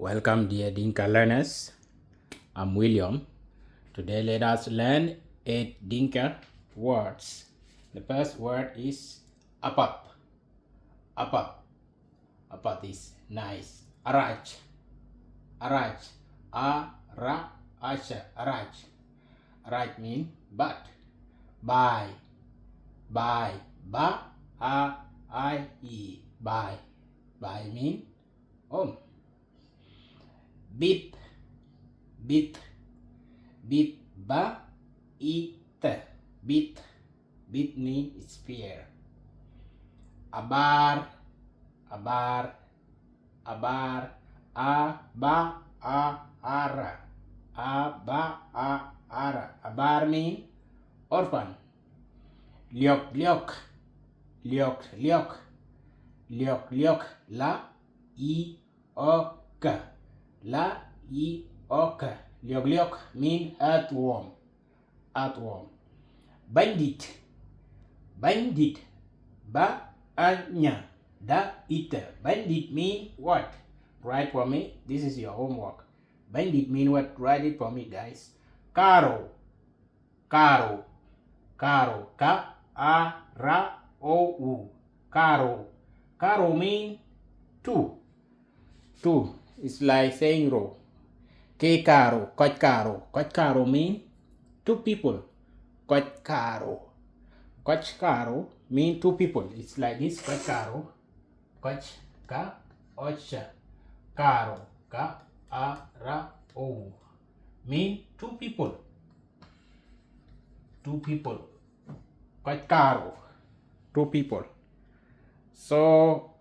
Welcome, dear Dinka learners. I'm William. Today, let us learn 8 Dinka words. The first word is apat. Apat. Apat is nice. Arach. Arach. Arach. Arach. Arach means but. Buy. Buy. Ba. I. E. Buy. Buy means home. Bit. Bit. Bit. Ba. It. Bit. Bit means spear. Abar. Abar. Abar. Aba. Ara. Aba. Ara. Abar means orphan. Liok. Liok. Liok. Liok. Liok. Liok. La. I. O. K. La. I. O. K. Liok. Liok means earthworm. Earthworm. Bandit. Bandit. Ba. Anya. Da. Ita. Bandit mean what? Write for me. This is your homework. Bandit mean what? Write it for me, guys. Caro. Caro. Caro. Ka. A. Ra. O. U. Caro. Caro mean two. Two. It's like saying row. Que caro. Coch caro. Coch caro mean two people. Coch caro. Coch caro mean two people. It's like this. Coch caro. Coch ka. Ocha. Caro. Ka. A. Ra. O. Mean two people. Two people. Coch caro. Two people. So,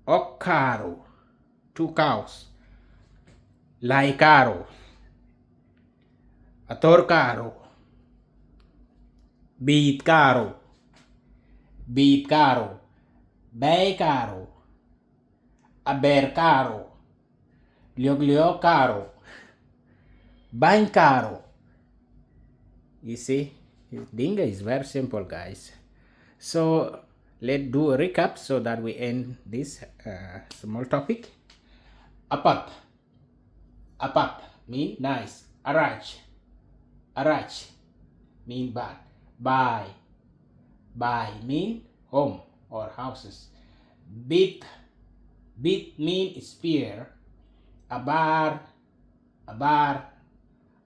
ocaro. Two cows. Lai caro. Ator caro. Beat caro. Beat caro. Bay caro. Aber caro. Liog liog caro. Bang caro. You see, Dinka is very simple, guys. So let's do a recap so that we end this small topic. Apat. Apat mean nice. Arach. Arach mean bad. Buy. Buy mean home or houses. Bit. Bit mean spear. Abar. Abar.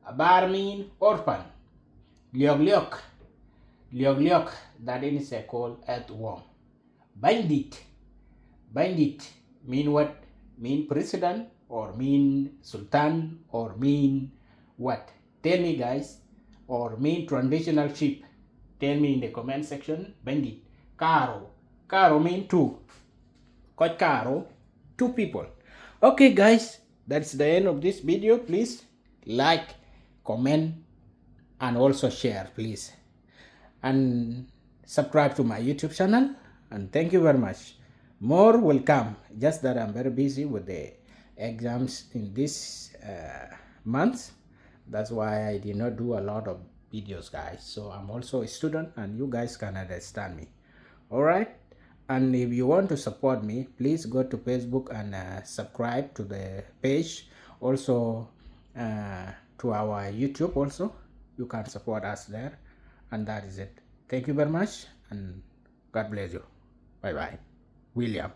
Abar mean orphan. Liok liok. Liok liok, that is called earthworm. Bandit. Bandit mean what? Mean president or mean sultan or mean what? Tell me, guys. Or mean traditional chief. Tell me in the comment section. Bandit. Caro. Caro mean two. Coch caro, two people. Okay, guys, that's the end of this video. Please like, comment, and also share, please. And subscribe to my YouTube channel. And thank you very much. More will come. Just that I'm very busy with the exams in this month. That's why I did not do a lot of videos, guys. So I'm also a student and you guys can understand me. All right. And if you want to support me, please go to Facebook and subscribe to the page. Also to our YouTube also. You can support us there. And that is it. Thank you very much and God bless you. Bye bye. William.